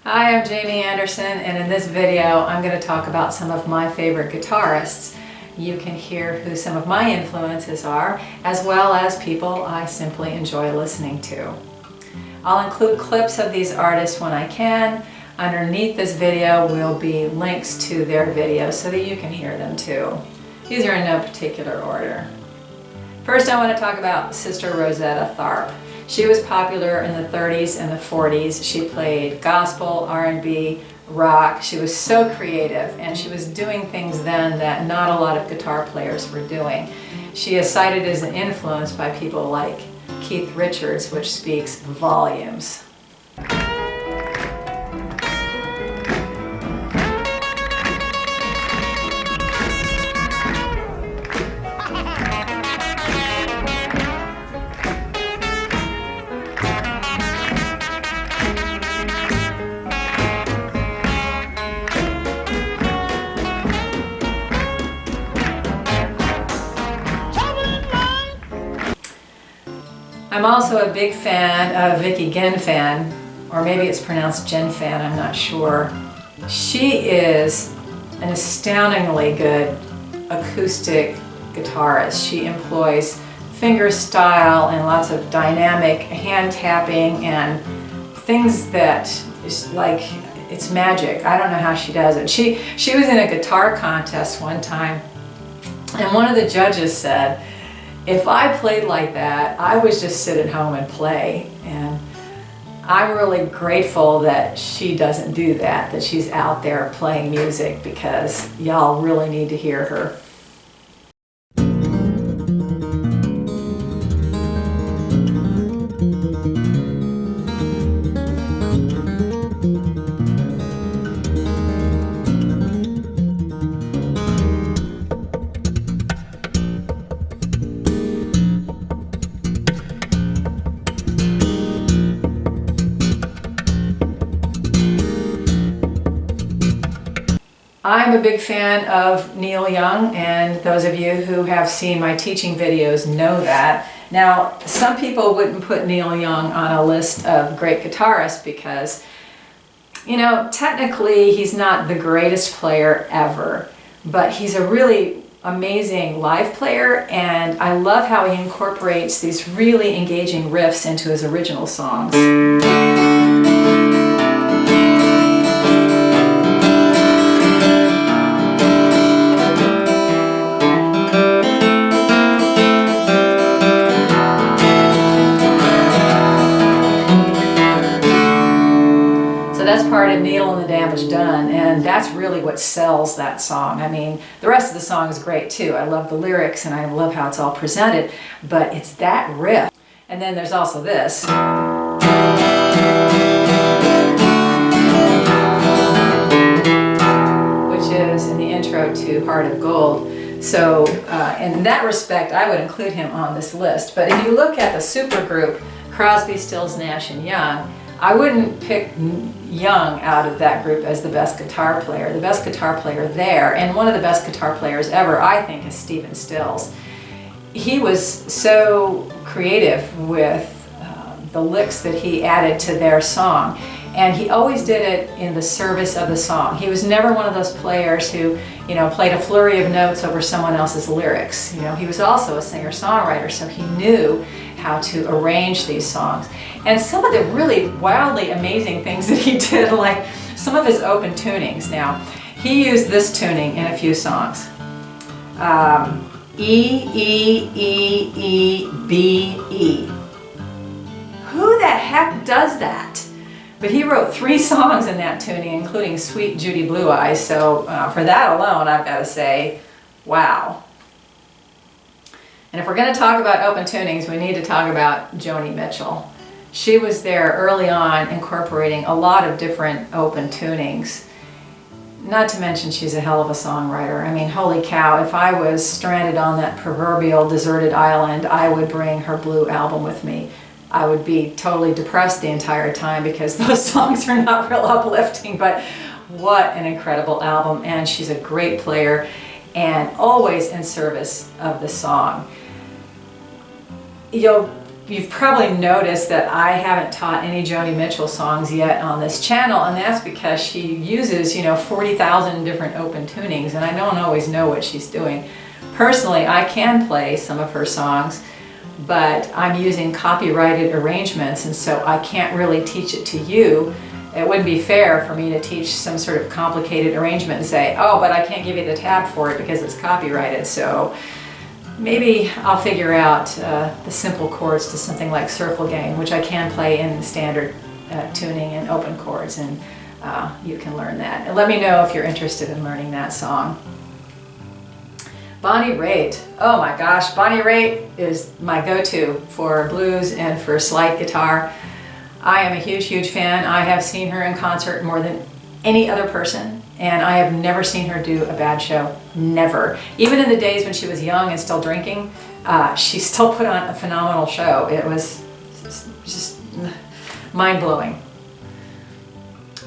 Hi, I'm Jamie Anderson, and in this video I'm going to talk about some of my favorite guitarists. You can hear who some of my influences are, as well as people I simply enjoy listening to. I'll include clips of these artists when I can. Underneath this video will be links to their videos so that you can hear them too. These are in no particular order. First, I want to talk about Sister Rosetta Tharpe. She was popular in the 30s and the 40s. She played gospel, R&B, rock. She was so creative, and she was doing things then that not a lot of guitar players were doing. She is cited as an influence by people like Keith Richards, which speaks volumes. I'm also a big fan of Vicki Genfan, or maybe it's pronounced Genfan, I'm not sure. She is an astoundingly good acoustic guitarist. She employs fingerstyle and lots of dynamic hand tapping and things that is like, it's magic. I don't know how she does it. She was in a guitar contest one time, and one of the judges said, if I played like that, I would just sit at home and play. And I'm really grateful that she doesn't do that, that she's out there playing music, because y'all really need to hear her. I'm a big fan of Neil Young, and those of you who have seen my teaching videos know that. Now, some people wouldn't put Neil Young on a list of great guitarists because, you know, technically he's not the greatest player ever, but he's a really amazing live player, and I love how he incorporates these really engaging riffs into his original songs. That's part of Neil and the Damage Done, and that's really what sells that song. I mean, the rest of the song is great too. I love the lyrics and I love how it's all presented, but it's that riff. And then there's also this. Which is in the intro to Heart of Gold. So in that respect, I would include him on this list. But if you look at the supergroup, Crosby, Stills, Nash and Young, I wouldn't pick Young out of that group as the best guitar player. The best guitar player there, and one of the best guitar players ever, I think, is Stephen Stills. He was so creative with the licks that he added to their song, and he always did it in the service of the song. He was never one of those players who, you know, played a flurry of notes over someone else's lyrics. You know, he was also a singer-songwriter, so he knew how to arrange these songs. And some of the really wildly amazing things that he did, like some of his open tunings. Now, he used this tuning in a few songs. EEEEBE. Who the heck does that? But he wrote 3 songs in that tuning, including Suite Judy Blue Eyes, so for that alone, I've got to say, wow. And if we're going to talk about open tunings, we need to talk about Joni Mitchell. She was there early on, incorporating a lot of different open tunings. Not to mention she's a hell of a songwriter. I mean, holy cow, if I was stranded on that proverbial deserted island, I would bring her Blue album with me. I would be totally depressed the entire time because those songs are not real uplifting, but what an incredible album. And she's a great player and always in service of the song. You'll You've probably noticed that I haven't taught any Joni Mitchell songs yet on this channel, and that's because she uses, 40,000 different open tunings, and I don't always know what she's doing. Personally, I can play some of her songs, but I'm using copyrighted arrangements, and so I can't really teach it to you. It wouldn't be fair for me to teach some sort of complicated arrangement and say, oh, but I can't give you the tab for it because it's copyrighted. So maybe I'll figure out the simple chords to something like Circle Game, which I can play in standard tuning and open chords, and you can learn that. And let me know if you're interested in learning that song. Bonnie Raitt. Oh my gosh, Bonnie Raitt is my go-to for blues and for slide guitar. I am a huge, huge fan. I have seen her in concert more than any other person, and I have never seen her do a bad show. Never. Even in the days when she was young and still drinking, she still put on a phenomenal show. It was just mind-blowing.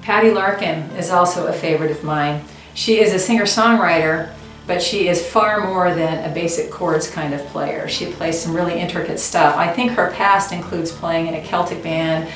Patty Larkin is also a favorite of mine. She is a singer-songwriter, but she is far more than a basic chords kind of player. She plays some really intricate stuff. I think her past includes playing in a Celtic band.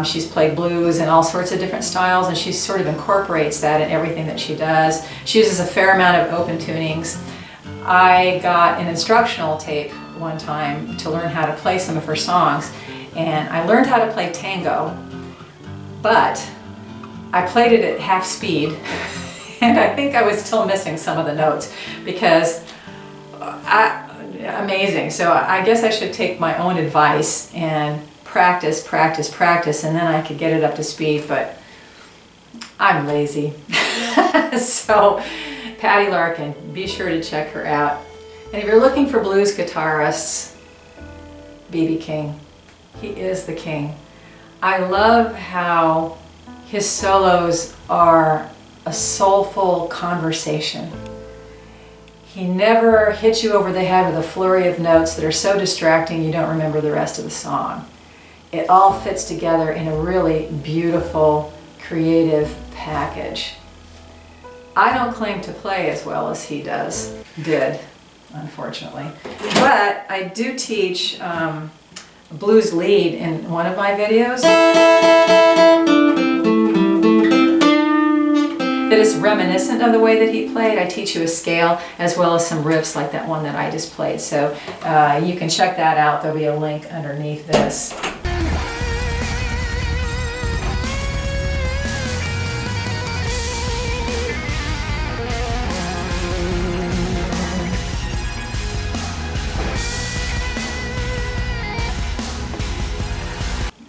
She's played blues and all sorts of different styles, and she sort of incorporates that in everything that she does. She uses a fair amount of open tunings. I got an instructional tape one time to learn how to play some of her songs, and I learned how to play Tango, but I played it at half speed. And I think I was still missing some of the notes because amazing. So I guess I should take my own advice and practice, and then I could get it up to speed, but I'm lazy. So Patty Larkin, be sure to check her out. And if you're looking for blues guitarists, B.B. King. He is the king. I love how his solos are a soulful conversation. He never hits you over the head with a flurry of notes that are so distracting you don't remember the rest of the song. It all fits together in a really beautiful, creative package. I don't claim to play as well as he did, unfortunately. But I do teach blues lead in one of my videos. That is reminiscent of the way that he played. I teach you a scale as well as some riffs like that one that I just played. So you can check that out. There'll be a link underneath this.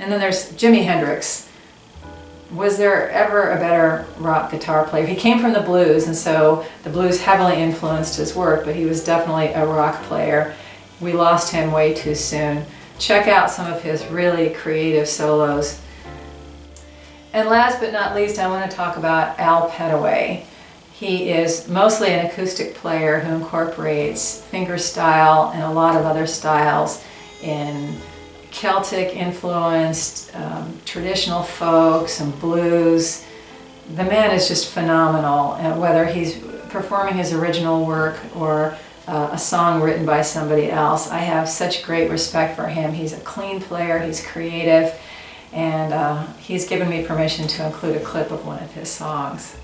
And then there's Jimi Hendrix. Was there ever a better rock guitar player? He came from the blues, and so the blues heavily influenced his work, but he was definitely a rock player. We lost him way too soon. Check out some of his really creative solos. And last but not least, I want to talk about Al Petteway. He is mostly an acoustic player who incorporates fingerstyle and a lot of other styles in Celtic influenced, traditional folk, some blues. The man is just phenomenal, and whether he's performing his original work or a song written by somebody else, I have such great respect for him. He's a clean player, he's creative, and he's given me permission to include a clip of one of his songs.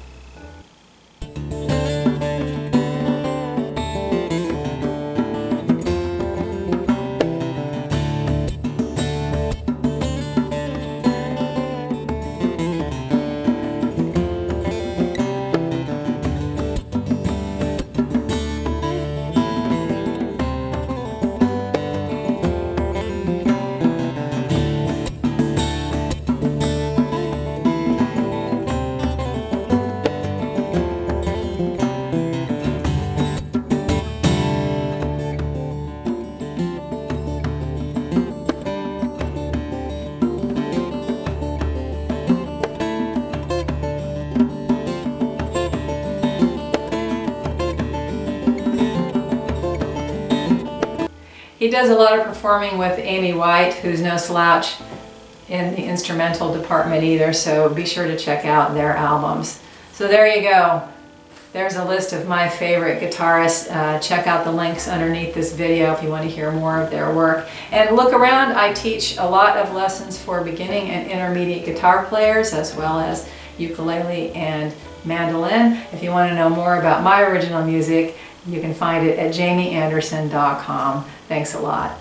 He does a lot of performing with Amy White, who's no slouch in the instrumental department either, so be sure to check out their albums. So there you go. there's a list of my favorite guitarists. Check out the links underneath this video if you want to hear more of their work. And look around, I teach a lot of lessons for beginning and intermediate guitar players, as well as ukulele and mandolin. If you want to know more about my original music, you can find it at jamieanderson.com. Thanks a lot.